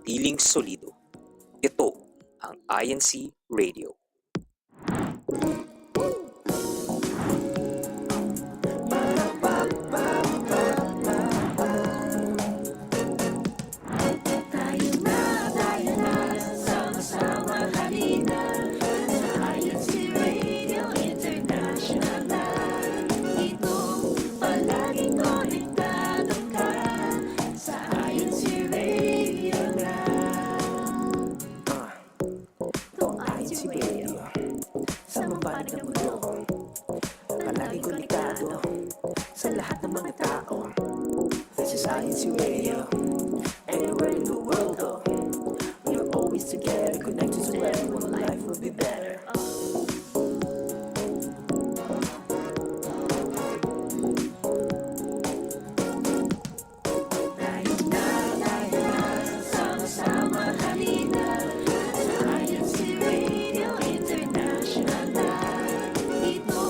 manatiling solido. Ito ang INC Radio. Palagi konektado sa lahat ng mga tao. This is INC Radio. Anywhere in the world, though, we're always together, connected to everyone. Life will be better. Sama-sama halina sa INC Radio International. Ito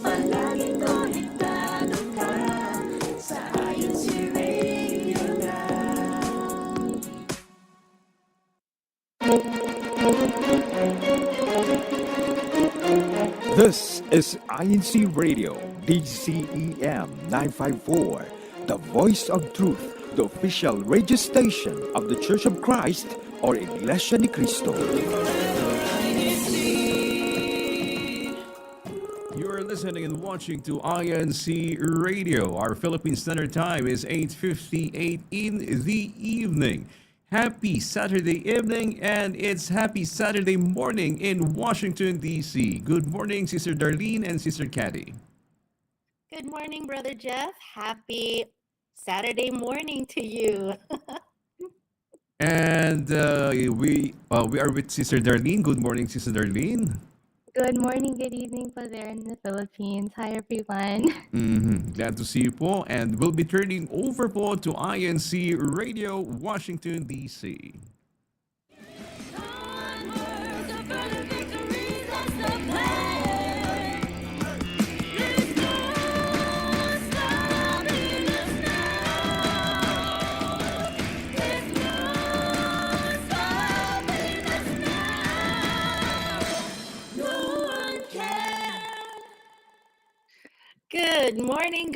palaging konektado ka sa INC Radio na. This is INC Radio, DCEM 954, the voice of truth, the official radio station of the Church of Christ or Iglesianicristo. You're listening and watching to INC Radio. Our Philippine Standard Time is 8:58 in the evening. Happy Saturday evening, and it's happy Saturday morning in Washington, D.C. Good morning, Sister Darlene and Sister Cathy. Good morning, Brother Jeff. Happy Saturday morning to you. And we are with Sister Darlene. Good morning, Sister Darlene. Good morning, good evening po there in the Philippines. Hi, everyone. Glad to see you po. And we'll be turning over po to INC Radio, Washington, D.C.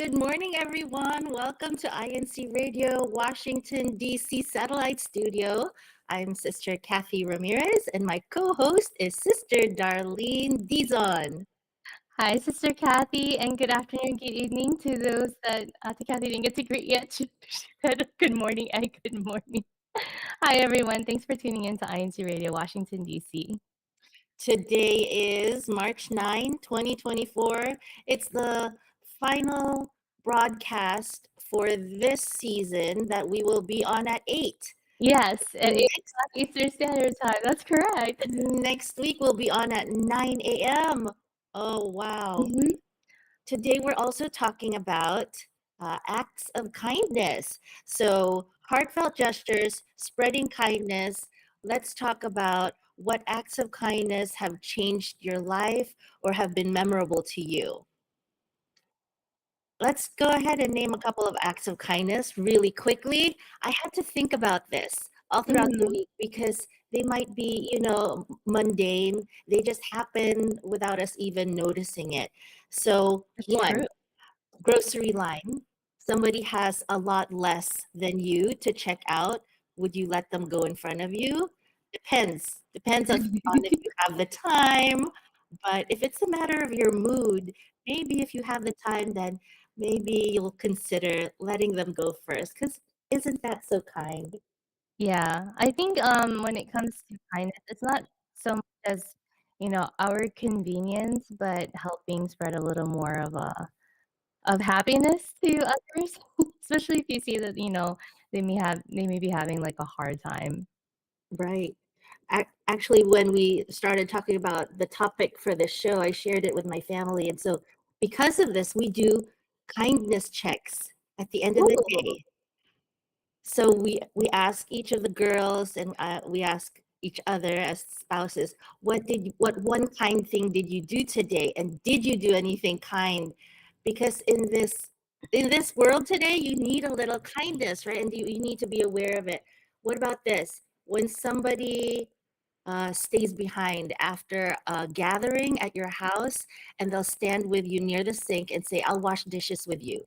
Good morning, everyone. Welcome to INC Radio, Washington, D.C. Satellite Studio. I'm Sister Cathy Ramirez, and my co-host is Sister Darlene Dizon. Hi, Sister Cathy, and good afternoon, good evening to those that Ate Cathy didn't get to greet yet. She said good morning and good morning. Hi, everyone. Thanks for tuning in to INC Radio, Washington, D.C. Today is March 9, 2024. It's the final broadcast for this season that we will be on at 8. Yes, at 8 o'clock Eastern Standard Time. That's correct. Next week we'll be on at 9 a.m. Oh, wow. Today we're also talking about acts of kindness. So heartfelt gestures, spreading kindness. Let's talk about what acts of kindness have changed your life or have been memorable to you. Let's go ahead and name a couple of acts of kindness really quickly. I had to think about this all throughout the week because they might be, mundane. They just happen without us even noticing it. So one, grocery line. Somebody has a lot less than you to check out. Would you let them go in front of you? Depends on if you have the time. But if it's a matter of your mood, maybe if you have the time, then maybe you'll consider letting them go first, because isn't that so kind? Yeah, I think when it comes to kindness, it's not so much as our convenience, but helping spread a little more of happiness to others, especially if you see that they may be having like a hard time. Right. Actually, when we started talking about the topic for this show, I shared it with my family, and so because of this, we do kindness checks at the end of the day. So we ask each of the girls, and we ask each other as spouses, what one kind thing did you do today, and did you do anything kind? Because in this world today, you need a little kindness, right? And you need to be aware of it. What about this? when somebody stays behind after a gathering at your house and they'll stand with you near the sink and say, I'll wash dishes with you.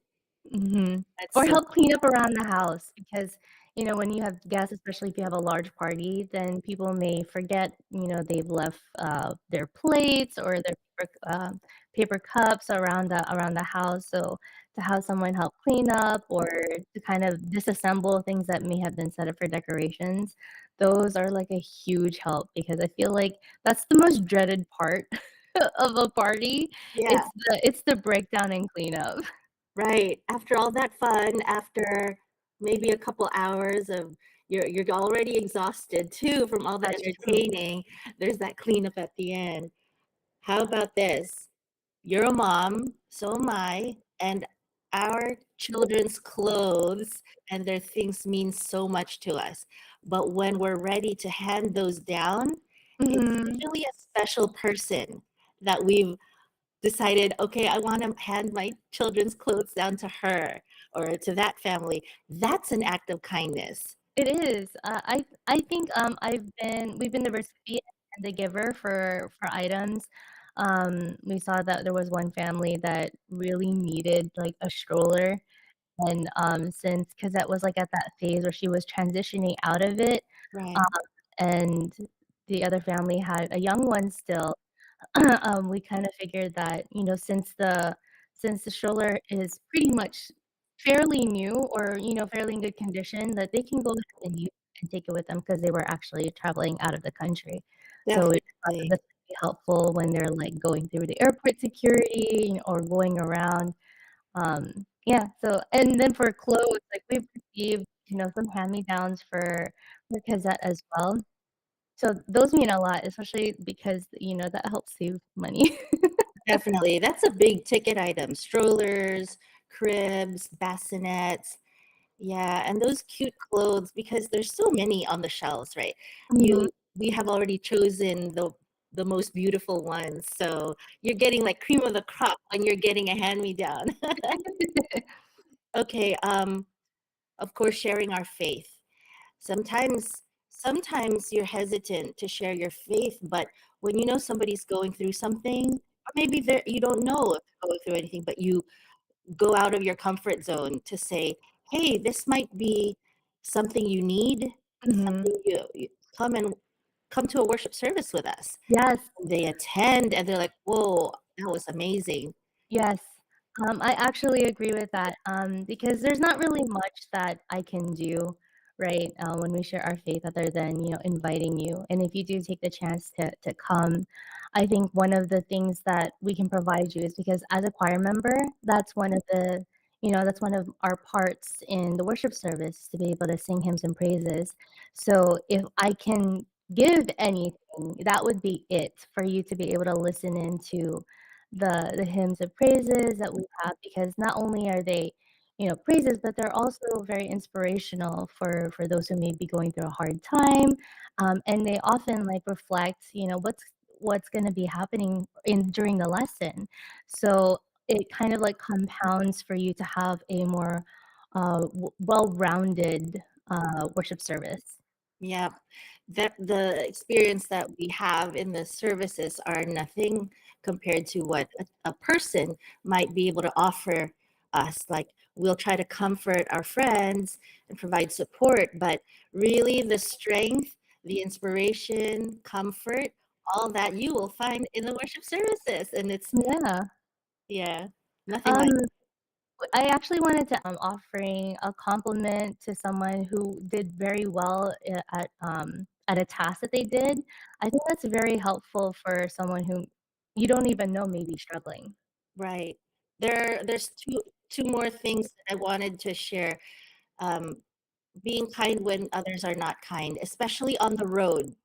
That's Or so help clean up around the house because, when you have guests, especially if you have a large party, then people may forget, they've left their plates or their paper cups around the house. So to have someone help clean up or to kind of disassemble things that may have been set up for decorations, those are like a huge help because I feel like that's the most dreaded part of a party. yeah. It's the breakdown and cleanup. Right. After all that fun, after maybe a couple hours of you're already exhausted too from all the That's true. entertaining, there's that cleanup at the end. How about this? You're a mom, so am I, and our children's clothes and their things mean so much to us. But when we're ready to hand those down, it's Mhm. usually a special person that we've decided, okay, I want to hand my children's clothes down to her or to that family. That's an act of kindness. It is. I think we've been the recipient and the giver for items. We saw that there was one family that really needed like a stroller, and since because that was like at that phase where she was transitioning out of it, Right. um, and the other family had a young one still. We kind of figured that, since the stroller is pretty much fairly new or, fairly in good condition, that they can go ahead and use it and take it with them because they were actually traveling out of the country. So we thought that Definitely. this would be helpful when they're like going through the airport security or going around. Yeah, so and then for clothes, like we've received, some hand-me-downs for Kazette as well. So those mean a lot, especially because, that helps save money. Definitely. That's a big ticket item. Strollers, cribs, bassinets. Yeah, and those cute clothes because there's so many on the shelves, right? Mhm. We have already chosen the most beautiful ones. So you're getting like cream of the crop when you're getting a hand-me-down. Okay, of course, sharing our faith. Sometimes you're hesitant to share your faith, but when you know somebody's going through something, or maybe you don't know if they're going through anything, but you go out of your comfort zone to say, hey, this might be something you need, Mhm. something you come to a worship service with us. Yes. They attend and they're like, whoa, that was amazing. Yes. I actually agree with that, because there's not really much that I can do, right, when we share our faith other than, inviting you. And if you do take the chance to come, I think one of the things that we can provide you is because as a choir member, that's one of our parts in the worship service to be able to sing hymns and praises. So if I can give anything, that would be it for you to be able to listen into the hymns of praises that we have because not only are they praises but they're also very inspirational for those who may be going through a hard time, and they often like reflect what's going to be happening in during the lesson, so it kind of like compounds for you to have a more well-rounded worship service. Yeah, that the experience that we have in the services are nothing compared to what a person might be able to offer us. Like we'll try to comfort our friends and provide support, but really the strength, the inspiration, comfort, all that you will find in the worship services. And it's, Yeah. yeah, nothing um like, I actually wanted to offering a compliment to someone who did very well at a task that they did. I think that's very helpful for someone who you don't even know may be struggling. right. There's two more things that I wanted to share. Um, being kind when others are not kind, especially on the road,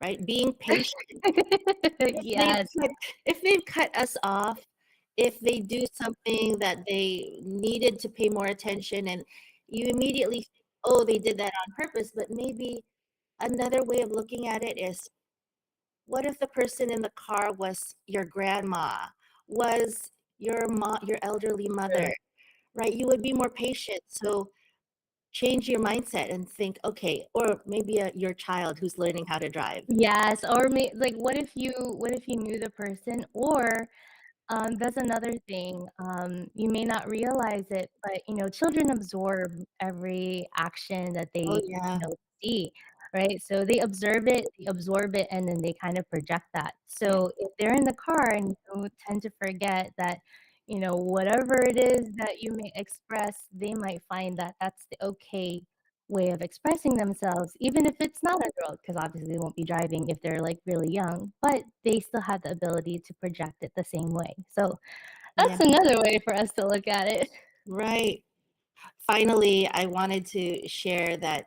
right? Being patient. If they've Yes. cut, if they've cut us off, if they do something that they needed to pay more attention, and you immediately think, oh, they did that on purpose, but maybe another way of looking at it is, what if the person in the car was your grandma, was your mom, your elderly mother, Sure. right? You would be more patient. So change your mindset and think, okay, or maybe your child who's learning how to drive. Yes, or like what if you knew the person, or that's another thing. You may not realize it, but children absorb every action that they Oh yeah, see, right? So they observe it, they absorb it, and then they kind of project that. yeah, So if they're in the car and you tend to forget that, whatever it is that you may express, they might find that that's the okay way of expressing themselves, even if it's not on the road, because obviously they won't be driving if they're like really young, but they still have the ability to project it the same way. So yeah, that's another way for us to look at it. right. Finally, I wanted to share that.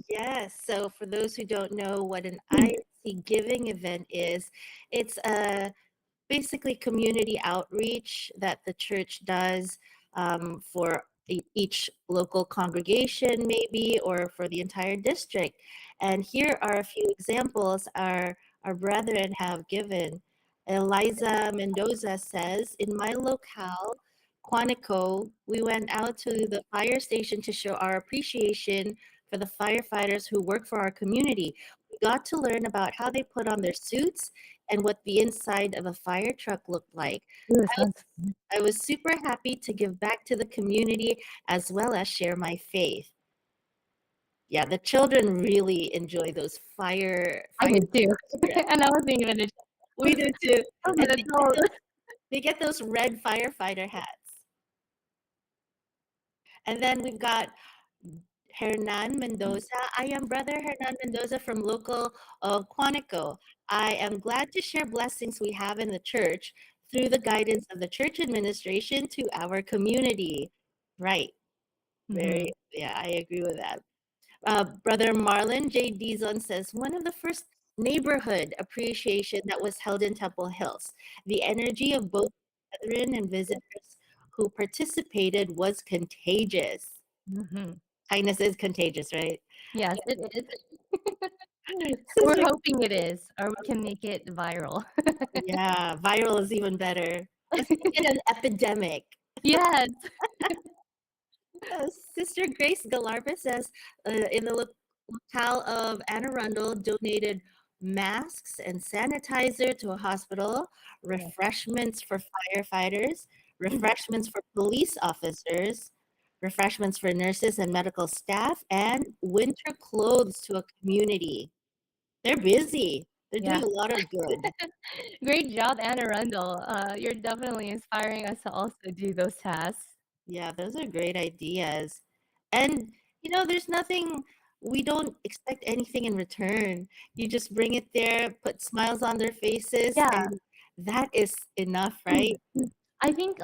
Yes, so for those who don't know what an INC giving event is, it's a basically community outreach that the church does for each local congregation, maybe, or for the entire district. And here are a few examples our brethren have given. Eliza Mendoza says, in my locale, Quantico, we went out to the fire station to show our appreciation for the firefighters who work for our community. We got to learn about how they put on their suits and what the inside of a fire truck looked like. Ooh, I was, sounds fun. I was super happy to give back to the community as well as share my faith. Yeah, the children really enjoy those I fire did too. programs. And I was thinking of it. We do too. As And an adult. they get those red firefighter hats. And then we've got Hernan Mendoza. I am Brother Hernan Mendoza from local Quantico. I am glad to share blessings we have in the church through the guidance of the church administration to our community. Right. Very, yeah, I agree with that. Brother Marlon J. Dizon says, one of the first neighborhood appreciation that was held in Temple Hills. The energy of both brethren and visitors who participated was contagious. Mhm. Kindness is contagious, right? Yes, it is. We're Sister, hoping it is, or we can make it viral. yeah, viral is even better. Let's make it an epidemic. Yes. Sister Grace Galarba says, in the locale of Anne Arundel, donated masks and sanitizer to a hospital, refreshments for firefighters, refreshments for police officers, refreshments for nurses and medical staff, and winter clothes to a community. They're busy. They're Yeah. doing a lot of good. Great job, Anna Rundle. You're definitely inspiring us to also do those tasks. Yeah, those are great ideas. And, there's nothing, we don't expect anything in return. You just bring it there, put smiles on their faces, Yeah. and that is enough, right? I think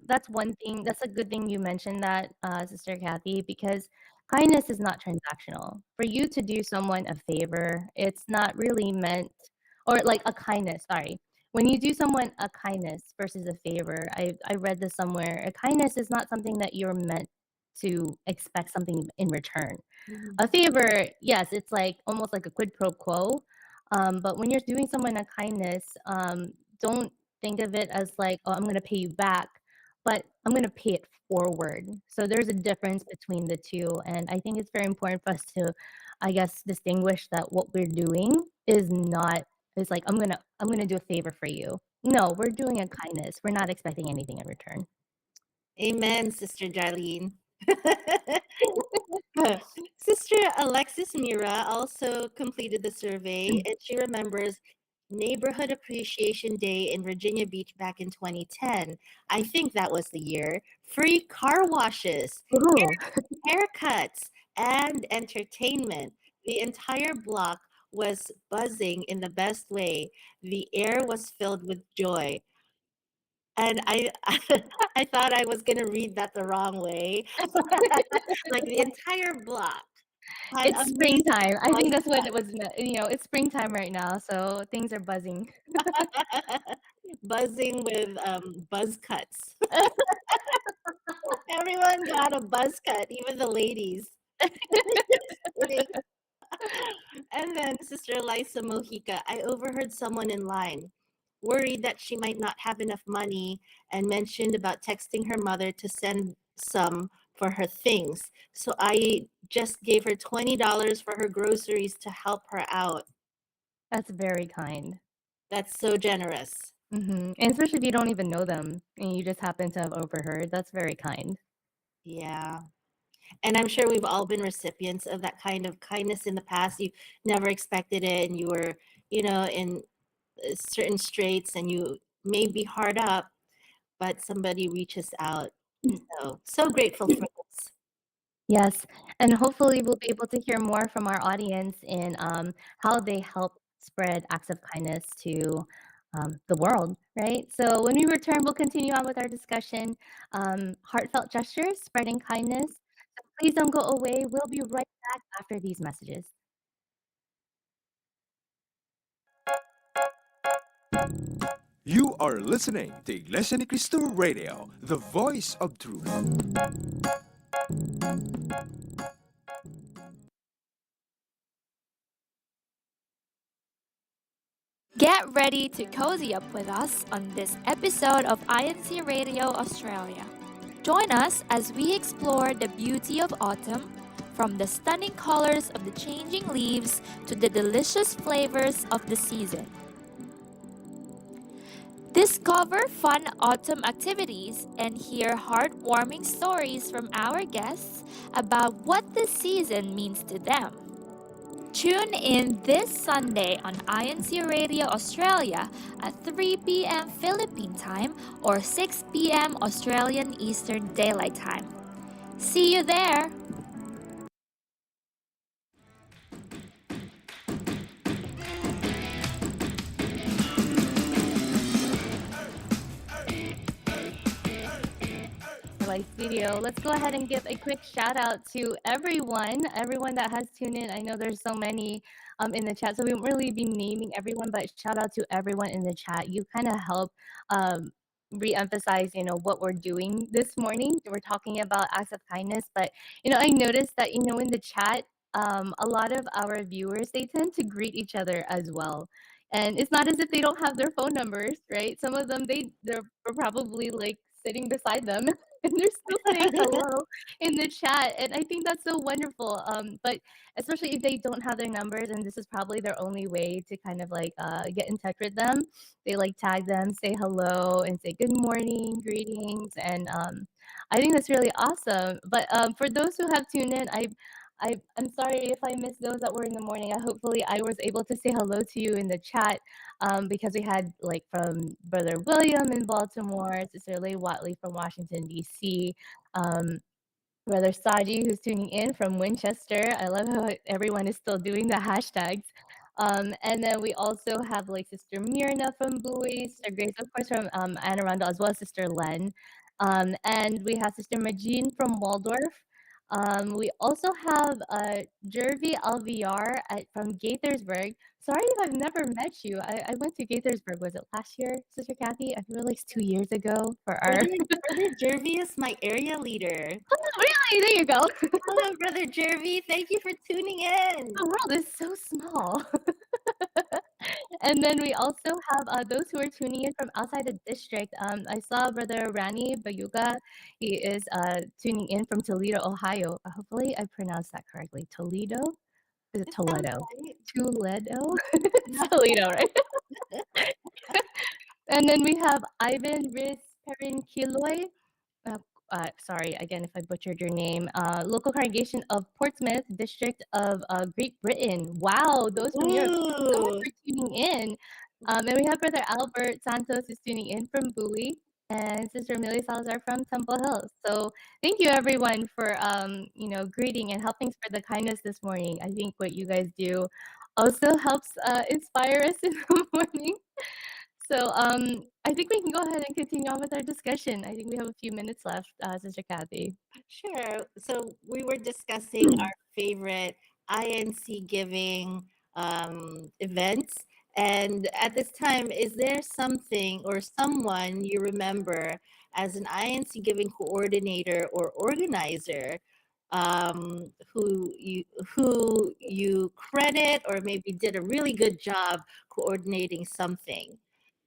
that's one thing. That's a good thing you mentioned that, Sister Kathy, because kindness is not transactional. For you to do someone a favor, it's not really meant, or like a kindness. Sorry, when you do someone a kindness versus a favor, I read this somewhere. A kindness is not something that you're meant to expect something in return. A favor, yes, it's like almost like a quid pro quo. But when you're doing someone a kindness, don't think of it as like, oh, I'm going to pay you back, but I'm going to pay it forward. So there's a difference between the two. And I think it's very important for us to, I guess, distinguish that what we're doing is not, it's like, I'm going to do a favor for you. No, we're doing a kindness. We're not expecting anything in return. Amen, Sister Jarlene. Sister Alexis Mira also completed the survey, and she remembers Neighborhood Appreciation Day in Virginia Beach back in 2010. I think that was the year. Free car washes, Ooh. haircuts, and entertainment. The entire block was buzzing in the best way. The air was filled with joy. And I thought I was gonna read that the wrong way. Like the entire block had It's amazing springtime. I think buzz that's what it was. It's springtime right now, so things are buzzing. buzzing with buzz cuts. Everyone got a buzz cut, even the ladies. Just kidding. And then Sister Liza Mojica, I overheard someone in line worried that she might not have enough money and mentioned about texting her mother to send some for her things. So I just gave her $20 for her groceries to help her out. That's very kind. That's so generous. And especially if you don't even know them and you just happen to have overheard, that's very kind. Yeah. And I'm sure we've all been recipients of that kind of kindness in the past. You never expected it, and you were, in certain straits, and you may be hard up, but somebody reaches out. So grateful for this. Yes, and hopefully we'll be able to hear more from our audience in how they help spread acts of kindness to the world, right? So when we return, we'll continue on with our discussion, heartfelt gestures, spreading kindness. So please don't go away. We'll be right back after these messages. You are listening to Iglesia Ni Cristo Radio, the voice of truth. Get ready to cozy up with us on this episode of INC Radio Australia. Join us as we explore the beauty of autumn, from the stunning colors of the changing leaves to the delicious flavors of the season. Discover fun autumn activities and hear heartwarming stories from our guests about what the season means to them. Tune in this Sunday on INC Radio Australia at 3 p.m. Philippine Time or 6 p.m. Australian Eastern Daylight Time. See you there! Live video. Let's go ahead and give a quick shout out to everyone that has tuned in. I know there's so many in the chat, so we won't really be naming everyone, but shout out to everyone in the chat. You kind of help re-emphasize, what we're doing this morning. We're talking about acts of kindness, but I noticed that in the chat, a lot of our viewers, they tend to greet each other as well. And it's not as if they don't have their phone numbers, right? Some of them, they're probably like sitting beside them and they're still saying hello in the chat. And I think that's so wonderful. But especially if they don't have their numbers and this is probably their only way to kind of like get in touch with them, they like tag them, say hello and say good morning, greetings. And I think that's really awesome. But for those who have tuned in, I'm sorry if I missed those that were in the morning. Hopefully I was able to say hello to you in the chat because we had like from Brother William in Baltimore, Sister Leigh Watley from Washington, D.C., Brother Saji, who's tuning in from Winchester. I love how everyone is still doing the hashtags. And then we also have like Sister Myrna from Bowie, Sister Grace, of course, from Anne Arundel, as well as Sister Len. And we have Sister Majine from Waldorf. We also have Jervy Alviar from Gaithersburg. Sorry if I've never met you. I went to Gaithersburg, was it last year, Sister Kathy? I feel like 2 years ago for our... Brother Jervy is my area leader. Oh, really? There you go. Hello, Brother Jervy. Thank you for tuning in. The world is so small. And then we also have those who are tuning in from outside the district. I saw Brother Rani Bayuga. He is tuning in from Toledo, Ohio. Hopefully I pronounced that correctly. Toledo? Is it Toledo? Right. Toledo? It's Toledo, right? And then we have Ivan Riz Perin Kiloy. Sorry again if I butchered your name. Local congregation of Portsmouth, District of Great Britain. Wow, those from Europe. Thank you so much for tuning in. And we have Brother Albert Santos who's tuning in from Bowie, and Sister Amelia Salazar from Temple Hill. So thank you everyone for greeting and helping spread the kindness this morning. I think what you guys do also helps inspire us in the morning. So I think we can go ahead and continue on with our discussion. I think we have a few minutes left, Sister Kathy. Sure. So we were discussing our favorite INC giving events. And at this time, is there something or someone you remember as an INC giving coordinator or organizer who you credit or maybe did a really good job coordinating something?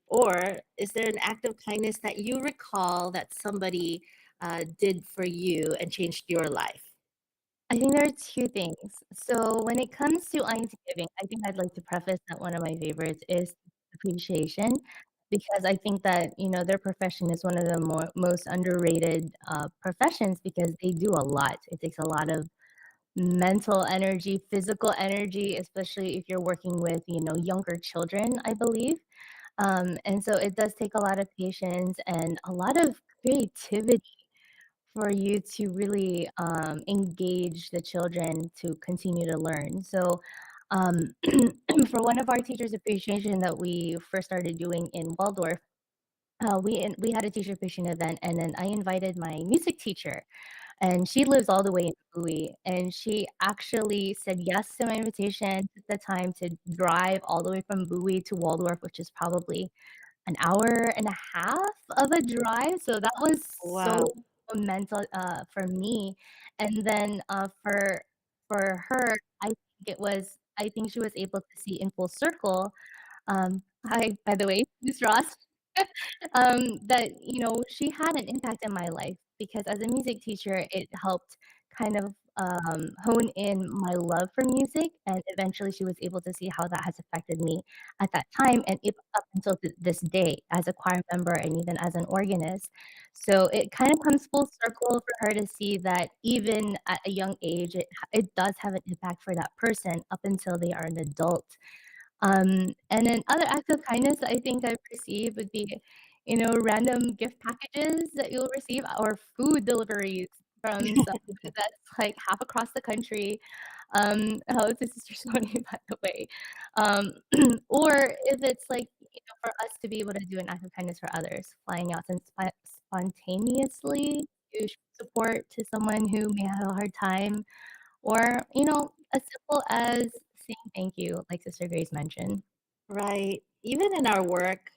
Or is there an act of kindness that you recall that somebody did for you and changed your life? I think there are two things. So when it comes to giving, I think I'd like to preface that one of my favorites is appreciation, because I think that their profession is one of the most underrated professions because they do a lot. It takes a lot of mental energy, physical energy, especially if you're working with younger children, I believe. And so it does take a lot of patience and a lot of creativity for you to really engage the children to continue to learn. So, for one of our teachers' appreciation that we first started doing in Waldorf, we had a teacher appreciation event, and then I invited my music teacher, and she lives all the way in Bowie, and she actually said yes to my invitation. Took the time to drive all the way from Bowie to Waldorf, which is probably an hour and a half of a drive, so that was so Wow. mental, for me, and then, for her, I think she was able to see in full circle, hi, by the way, Miss Ross, that, she had an impact in my life because as a music teacher, it helped kind of, hone in my love for music, and eventually she was able to see how that has affected me at that time and up until this day as a choir member and even as an organist. So it kind of comes full circle for her to see that even at a young age, it does have an impact for that person up until they are an adult. And then other acts of kindness I think I've received would be, random gift packages that you'll receive or food deliveries from someone that's like half across the country. Hello to Sister Sony, by the way. Or if it's like, for us to be able to do an act of kindness for others, flying out and spontaneously to support to someone who may have a hard time, or, as simple as saying thank you, like Sister Grace mentioned. Right. Even in our work,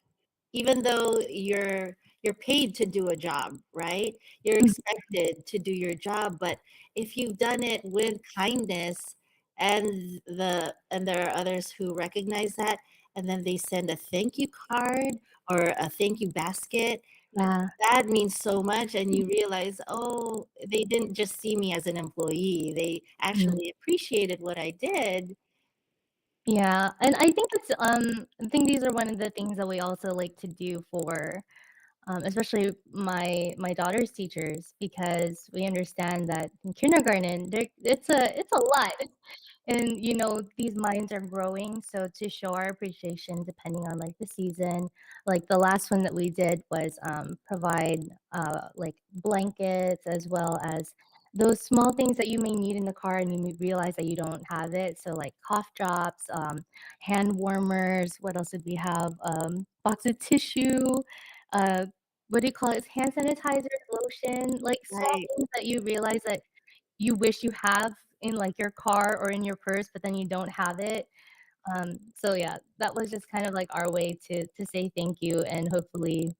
even though you're paid to do a job, right? You're Mhm. expected to do your job, but if you've done it with kindness and there are others who recognize that and then they send a thank you card or a thank you basket, Yeah. that means so much and you realize, oh, they didn't just see me as an employee. They Mhm. actually appreciated what I did. Yeah, and I think these are one of the things that we also like to do for, especially my daughter's teachers, because we understand that in kindergarten, it's a lot. And these minds are growing, so to show our appreciation depending on like the season, like the last one that we did was provide like blankets as well as those small things that you may need in the car and you may realize that you don't have it, so like cough drops, hand warmers. What else did we have? Box of tissue, uh what do you call it, hand sanitizer, lotion, like small Right. things that you realize that you wish you have in like your car or in your purse, but then you don't have it. So yeah, that was just kind of like our way to say thank you and hopefully,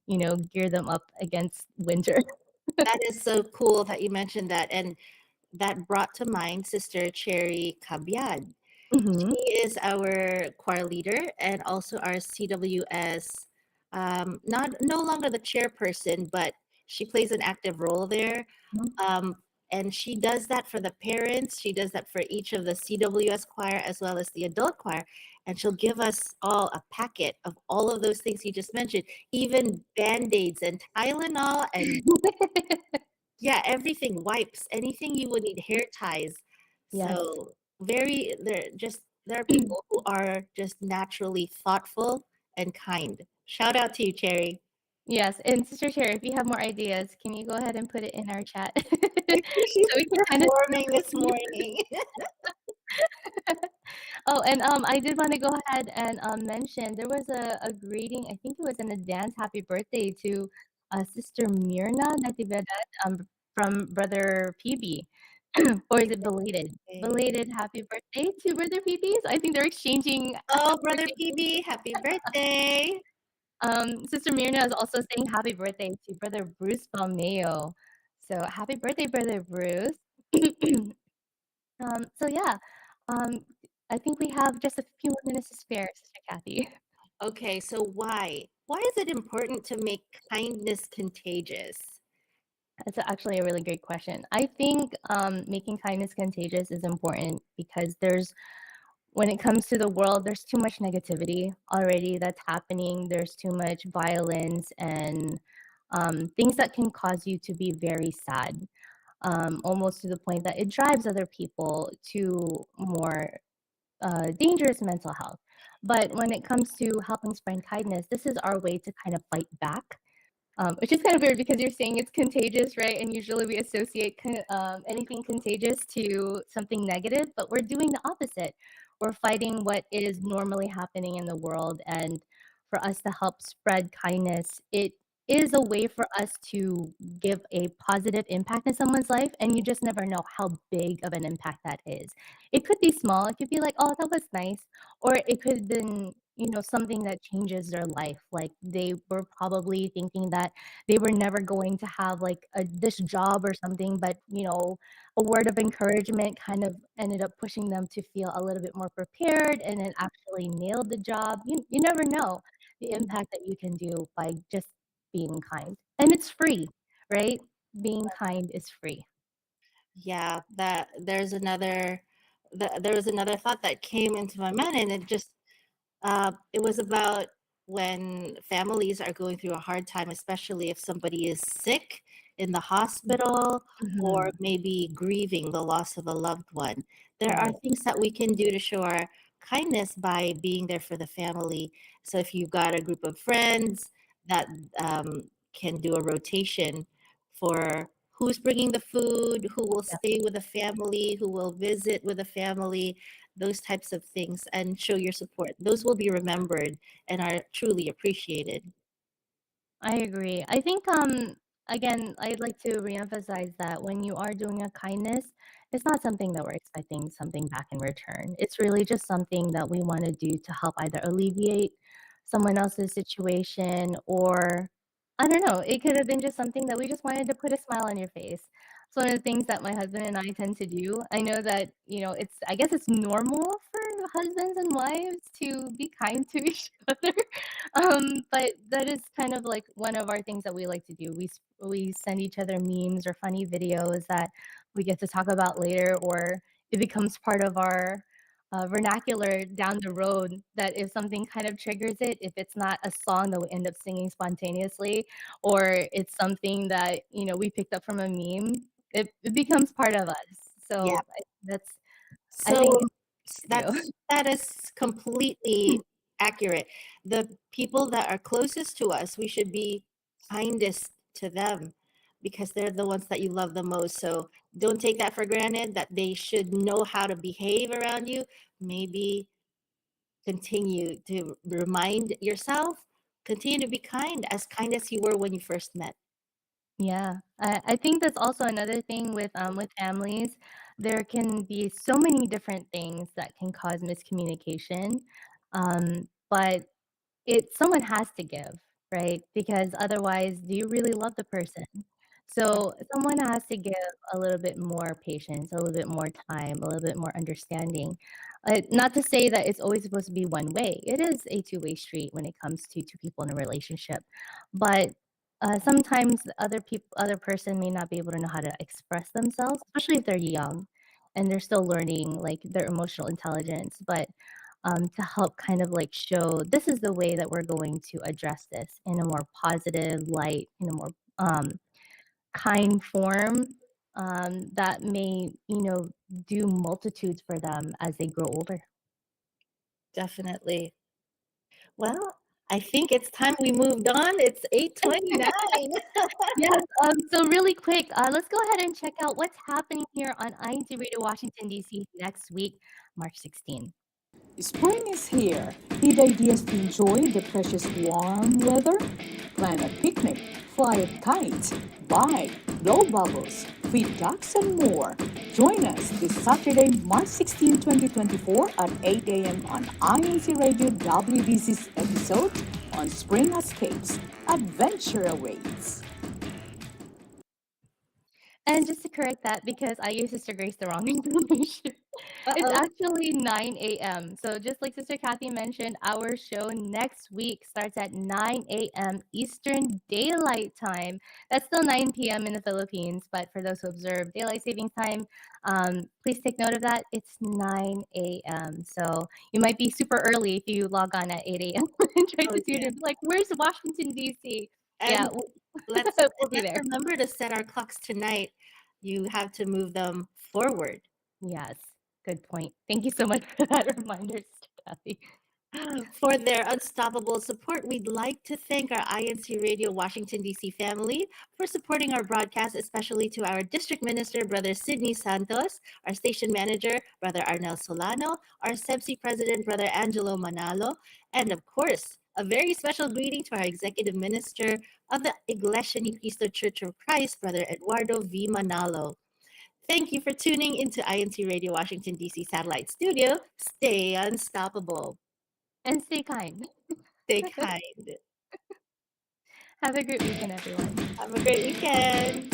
gear them up against winter. That is so cool that you mentioned that. And that brought to mind Sister Cherry Cabiad. Mhm. She is our choir leader and also our CWS, not no longer the chairperson, but she plays an active role there. Mhm. Um, and she does that for the parents. She does that for each of the CWS choir as well as the adult choir. And she'll give us all a packet of all of those things you just mentioned, even Band-Aids and Tylenol and yeah, everything, wipes, anything you would need, hair ties. Yes. So there are people who are just naturally thoughtful and kind. Shout out to you, Cherry. Yes, and Sister Cherry, if you have more ideas, can you go ahead and put it in our chat I see she's so we can kind of performing this morning. Oh, and I did want to go ahead and mention there was a greeting. I think it was in a dance. Happy birthday to Sister Mirna Natividad from Brother PB, or is it belated? Belated happy birthday to Brother PB. So I think they're exchanging Oh, happy brother birthday. PB, happy birthday. Sister Mirna is also saying happy birthday to Brother Bruce Balmeo. So happy birthday, Brother Bruce. So yeah, um, I think we have just a few more minutes to spare, Sister Kathy. Okay, so why? Why is it important to make kindness contagious? That's actually a really great question. I think making kindness contagious is important because when it comes to the world, there's too much negativity already that's happening. There's too much violence and things that can cause you to be very sad, almost to the point that it drives other people to more dangerous mental health. But when it comes to helping spread kindness, this is our way to kind of fight back, which is kind of weird because you're saying it's contagious, right? And usually we associate anything contagious to something negative, but we're doing the opposite. We're fighting what is normally happening in the world. And for us to help spread kindness, it is a way for us to give a positive impact in someone's life. And you just never know how big of an impact that is. It could be small. It could be like, oh, that was nice. Or it could have been, something that changes their life. Like they were probably thinking that they were never going to have like this job or something, but a word of encouragement kind of ended up pushing them to feel a little bit more prepared and then actually nailed the job. You never know the impact that you can do by just being kind. And it's free, right? Being kind is free. Yeah, that there was another thought that came into my mind, and it was about when families are going through a hard time, especially if somebody is sick in the hospital or maybe grieving the loss of a loved one. There are Right. things that we can do to show our kindness by being there for the family. So if you've got a group of friends that can do a rotation for who's bringing the food, who will Yeah. stay with the family, who will visit with the family, those types of things, and show your support. Those will be remembered and are truly appreciated. I agree. I think again, I'd like to reemphasize that when you are doing a kindness, it's not something that we're expecting something back in return. It's really just something that we want to do to help either alleviate someone else's situation or I don't know, it could have been just something that we just wanted to put a smile on your face. It's one of the things that my husband and I tend to do. I know that, I guess it's normal for husbands and wives to be kind to each other. But that is kind of like one of our things that we like to do. We send each other memes or funny videos that we get to talk about later, or it becomes part of our vernacular down the road. That if something kind of triggers it, if it's not a song that we end up singing spontaneously, or it's something that we picked up from a meme, it becomes part of us. Yeah. So that's I think So do. that is completely accurate. The people that are closest to us, we should be kindest to them because they're the ones that you love the most. So don't take that for granted that they should know how to behave around you. Maybe continue to remind yourself, continue to be kind as you were when you first met. Yeah, I think that's also another thing with families. There can be so many different things that can cause miscommunication, but someone has to give, right? Because otherwise, do you really love the person? So someone has to give a little bit more patience, a little bit more time, a little bit more understanding. Not to say that it's always supposed to be one way. It is a two-way street when it comes to two people in a relationship, but sometimes the other person may not be able to know how to express themselves, especially if they're young and they're still learning like their emotional intelligence. But to help kind of like show this is the way that we're going to address this in a more positive light, in a more kind form, that may, do multitudes for them as they grow older. Definitely. Well, I think it's time we moved on. It's 8:29. Yes, so really quick, let's go ahead and check out what's happening here on INCRadio Washington, D.C. next week, March 16. Spring is here. Need ideas to enjoy the precious warm weather? Plan a picnic, fly a kite, bike, blow bubbles, feed ducks, and more. Join us this Saturday, March 16, 2024 at 8 a.m. on INC Radio WBC's episode on Spring Escapes. Adventure awaits. And just to correct that, because I gave Sister Grace the wrong information. It's Uh-oh. actually 9 a.m. So just like Sister Kathy mentioned, our show next week starts at 9 a.m. Eastern Daylight Time. That's still 9 p.m. in the Philippines, but for those who observe daylight saving time, please take note of that. It's 9 a.m. So you might be super early if you log on at 8 a.m. and try Oh, to tune yeah. in. Like, where's Washington, D.C.? Yeah, And let's we'll be let's there. remember to set our clocks tonight. You have to move them forward. Yes, good point. Thank you so much for that reminder, Sister Kathy. For their unstoppable support, we'd like to thank our INC Radio Washington, D.C. family for supporting our broadcast, especially to our District Minister, Brother Sidney Santos, our Station Manager, Brother Arnel Solano, our SEBSI President, Brother Angelo Manalo, and of course, a very special greeting to our Executive Minister of the Iglesianicristo Church of Christ, Brother Eduardo V. Manalo. Thank you for tuning into INC Radio Washington, D.C. Satellite Studio. Stay unstoppable. And stay kind. Stay kind. Have a great weekend, everyone. Have a great weekend.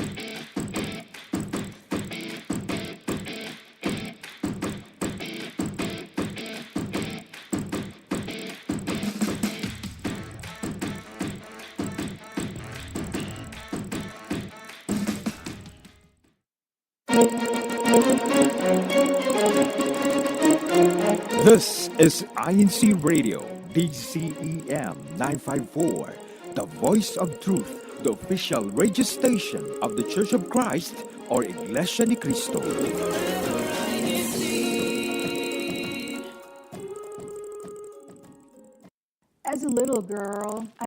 This is INC Radio, DCEM 954, the voice of truth, the official radio station of the Church of Christ or Iglesia ni Cristo. As a little girl,